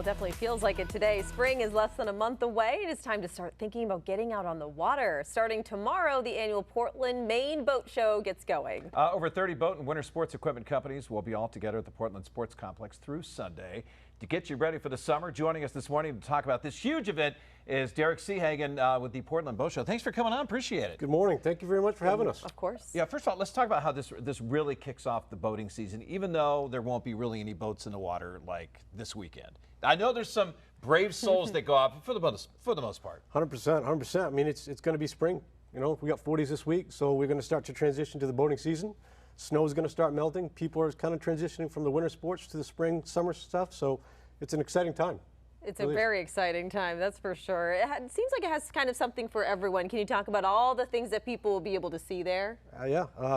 Well, it definitely feels like it today. Spring is less than a month away, and it's time to start thinking about getting out on the water. Starting tomorrow, the annual Portland, Maine Boat Show gets going. Over 30 boat and winter sports equipment companies will be all together at the Portland Sports Complex through Sunday to get you ready for the summer. Joining us this morning to talk about this huge event is Derek Seahagen with the Portland Boat Show. Thanks for coming on. Appreciate it. Good morning. Thank you very much for having us. Of course. Yeah, first of all, let's talk about how this really kicks off the boating season, even though there won't be really any boats in the water like this weekend. I know there's some brave souls that go out for the most part. 100%, 100%. I mean, it's going to be spring. You know, we got 40s this week, so we're going to start to transition to the boating season. Snow is going to start melting. People are kind of transitioning from the winter sports to the spring, summer stuff. So it's an exciting time. It's a very exciting time, that's for sure. It seems like it has kind of something for everyone. Can you talk about all the things that people will be able to see there?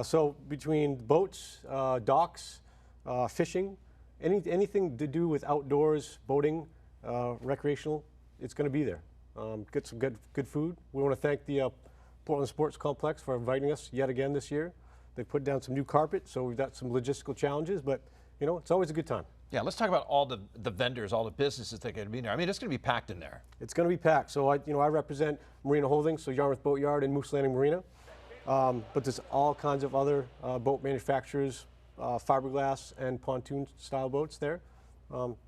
So between boats, docks, fishing, anything to do with outdoors, boating, recreational, it's going to be there. Get some good food. We want to thank the Portland Sports Complex for inviting us yet again this year. They put down some new carpet, so we've got some logistical challenges, but you know, it's always a good time. Yeah, let's talk about all the vendors, all the businesses that are going to be there. I mean, it's going to be packed in there. It's going to be packed. So I represent Marina Holdings, so Yarmouth Boatyard and Moose Landing Marina. But there's all kinds of other boat manufacturers, fiberglass and pontoon style boats there.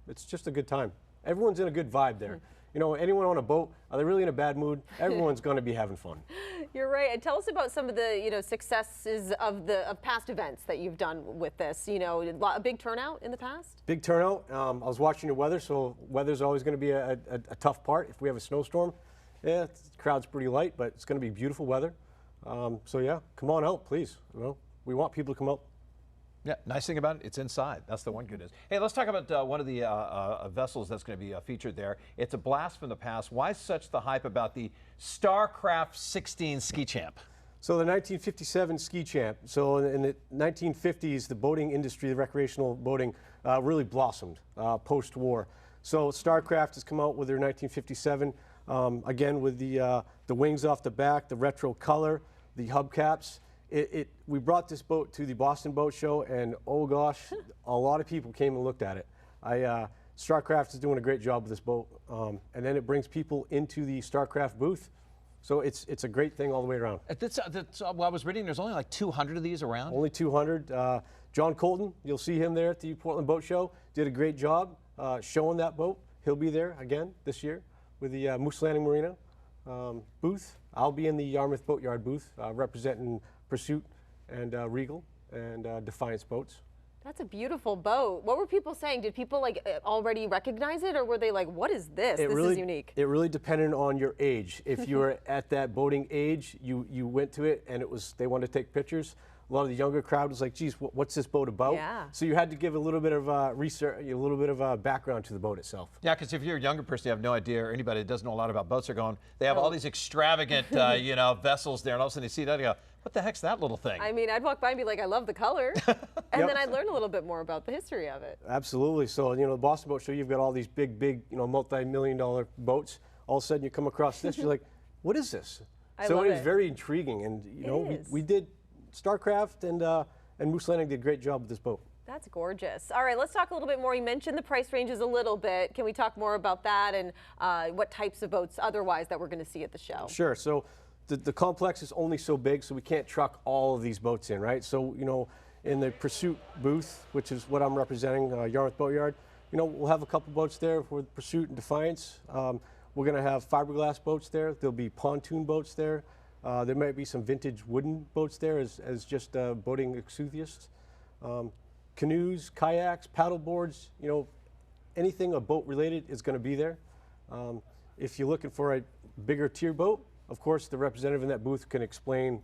It's just a good time. Everyone's in a good vibe there. You know, anyone on a boat, are they really in a bad mood? Everyone's going to be having fun. You're right. And tell us about some of the successes of past events that you've done with this. You know, a big turnout in the past. Big turnout. I was watching the weather, so weather's always going to be a tough part. If we have a snowstorm, yeah, the crowd's pretty light, but it's going to be beautiful weather. So yeah, come on out, please. You know, we want people to come out. Yeah, nice thing about it, it's inside. That's the one good news. Hey, let's talk about one of the vessels that's going to be featured there. It's a blast from the past. Why such the hype about the Starcraft 16 Ski Champ? So the 1957 Ski Champ. So in the 1950s, the boating industry, the recreational boating, really blossomed post-war. So Starcraft has come out with their 1957, again with the wings off the back, the retro color, the hubcaps. We brought this boat to the Boston Boat Show, and oh gosh, a lot of people came and looked at it. Starcraft is doing a great job with this boat, and then it brings people into the Starcraft booth. So it's a great thing all the way around. Well, I was reading there's only like 200 of these around. Only 200. John Colton, you'll see him there at the Portland Boat Show. Did a great job showing that boat. He'll be there again this year with the Moose Landing Marina booth. I'll be in the Yarmouth Boatyard booth representing Pursuit and Regal and Defiance boats. That's a beautiful boat. What were people saying? Did people already recognize it, or were they like, what is this? This is unique. It really depended on your age. If you were at that boating age, you went to it and they wanted to take pictures. A lot of the younger crowd was like, geez, what's this boat about? Yeah. So you had to give a little bit of research, a little bit of background to the boat itself. Yeah, because if you're a younger person, you have no idea, or anybody that doesn't know a lot about boats are going, they have all these extravagant, vessels there, and all of a sudden you see that and you go, what the heck's that little thing? I mean, I'd walk by and be like, I love the color. And then I'd learn a little bit more about the history of it. Absolutely. So, the Boston Boat Show, you've got all these big, multi-million-dollar boats. All of a sudden you come across this, you're like, what is this? So it is very intriguing. And, we did Starcraft and Moose Landing did a great job with this boat. That's gorgeous. All right, let's talk a little bit more. You mentioned the price ranges a little bit. Can we talk more about that and what types of boats otherwise that we're going to see at the show? Sure. So the complex is only so big, so we can't truck all of these boats in, right? So, in the Pursuit booth, which is what I'm representing, Yarmouth Boatyard, we'll have a couple boats there for Pursuit and Defiance. We're going to have fiberglass boats there. There'll be pontoon boats there. There might be some vintage wooden boats there as just boating enthusiasts. Canoes, kayaks, paddle boards, anything a boat related is going to be there. If you're looking for a bigger tier boat, of course, the representative in that booth can explain,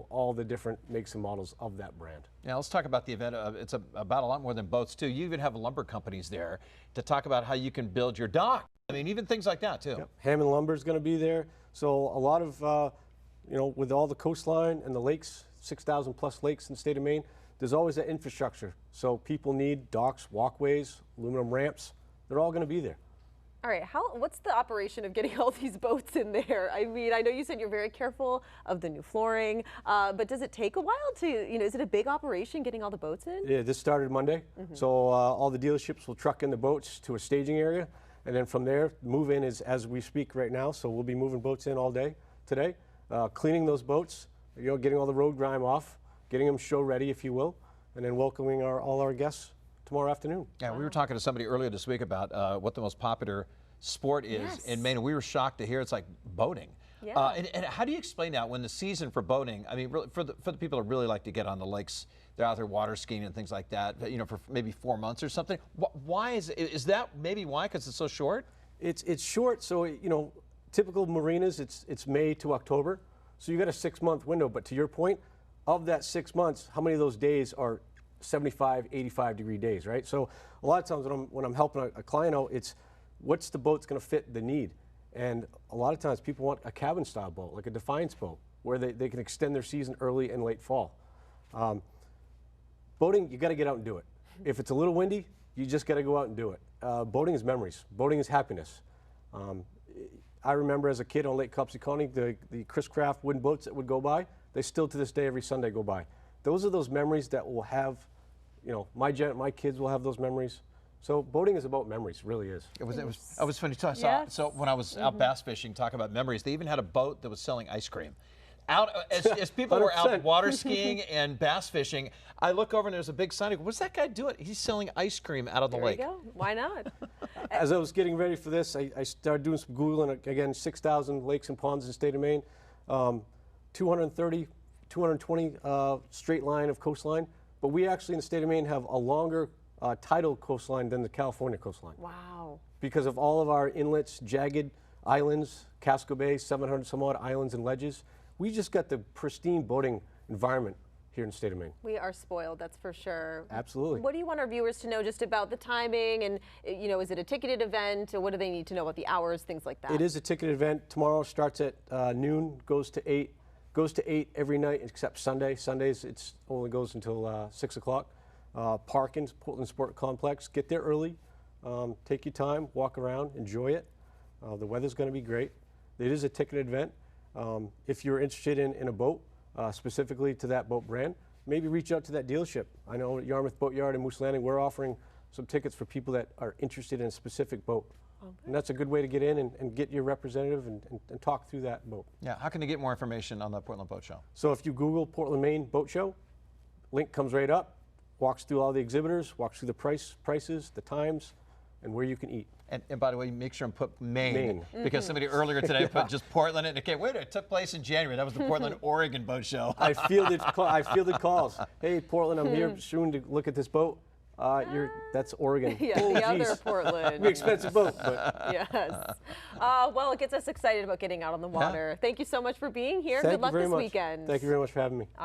all the different makes and models of that brand. Yeah, let's talk about the event. It's about a lot more than boats, too. You even have lumber companies there to talk about how you can build your dock. I mean, even things like that, too. Yep. Hammond Lumber is going to be there. So a lot of, with all the coastline and the lakes, 6,000 plus lakes in the state of Maine, there's always that infrastructure. So people need docks, walkways, aluminum ramps. They're all going to be there. All right, what's the operation of getting all these boats in there? I mean, I know you said you're very careful of the new flooring, but does it take a while to, is it a big operation getting all the boats in? Yeah, this started Monday. So all the dealerships will truck in the boats to a staging area, And then from there, move in is as we speak right now. So we'll be moving boats in all day today, cleaning those boats, getting all the road grime off, getting them show ready, if you will, and then welcoming all our guests tomorrow afternoon. Yeah, we were talking to somebody earlier this week about what the most popular sport is in Maine, and we were shocked to hear it's like boating. Yeah. And how do you explain that when the season for boating, I mean, really, for the people that really like to get on the lakes, they're out there water skiing and things like that, for maybe 4 months or something. Why is that maybe why? Because it's so short? It's short, so typical marinas, it's May to October, so you got a 6-month window. But to your point, of that 6 months, how many of those days are 75, 85-degree days, right? So a lot of times when I'm helping a client out, it's what's the boat's going to fit the need. And a lot of times people want a cabin-style boat, like a Defiance boat, where they can extend their season early and late fall. Boating, you got to get out and do it. If it's a little windy, you just got to go out and do it. Boating is memories. Boating is happiness. I remember as a kid on Lake Copsiconi, the Chris Craft wooden boats that would go by, they still to this day every Sunday go by. Those are those memories that will have, my kids will have those memories. So boating is about memories, really is. It was funny. So when I was out bass fishing, talking about memories, they even had a boat that was selling ice cream. As people were out water skiing and bass fishing, I look over and there's a big sign. I go, what's that guy doing? He's selling ice cream out of the lake. There you go. Why not? As I was getting ready for this, I started doing some Googling. Again, 6,000 lakes and ponds in the state of Maine, 230, 220 straight line of coastline. But we actually in the state of Maine have a longer tidal coastline than the California coastline. Wow. Because of all of our inlets, jagged islands, Casco Bay, 700 some odd islands and ledges. We just got the pristine boating environment here in the state of Maine. We are spoiled, that's for sure. Absolutely. What do you want our viewers to know just about the timing and, is it a ticketed event? Or what do they need to know about the hours, things like that? It is a ticketed event. Tomorrow starts at noon, goes to 8. Goes to 8 every night except Sunday. Sundays it only goes until 6 o'clock. Parkins, Portland Sport Complex. Get there early. Take your time, walk around, enjoy it. The weather's going to be great. It is a ticketed event. If you're interested in a boat, specifically to that boat brand, maybe reach out to that dealership. I know at Yarmouth Boatyard and Moose Landing, we're offering some tickets for people that are interested in a specific boat. And that's a good way to get in and get your representative and talk through that boat. Yeah, how can you get more information on the Portland Boat Show? So if you Google Portland, Maine Boat Show, link comes right up, walks through all the exhibitors, walks through the prices, the times, and where you can eat. And by the way, make sure and put Maine. Because somebody earlier today put just Portland in. Okay, wait, it took place in January. That was the Portland, Oregon Boat Show. I fielded calls. Hey, Portland, I'm here soon to look at this boat. That's Oregon. Yeah, oh, the other Portland. Expensive boat. But. Yes. Well, it gets us excited about getting out on the water. Thank you so much for being here. Good luck this weekend. Thank you very much for having me.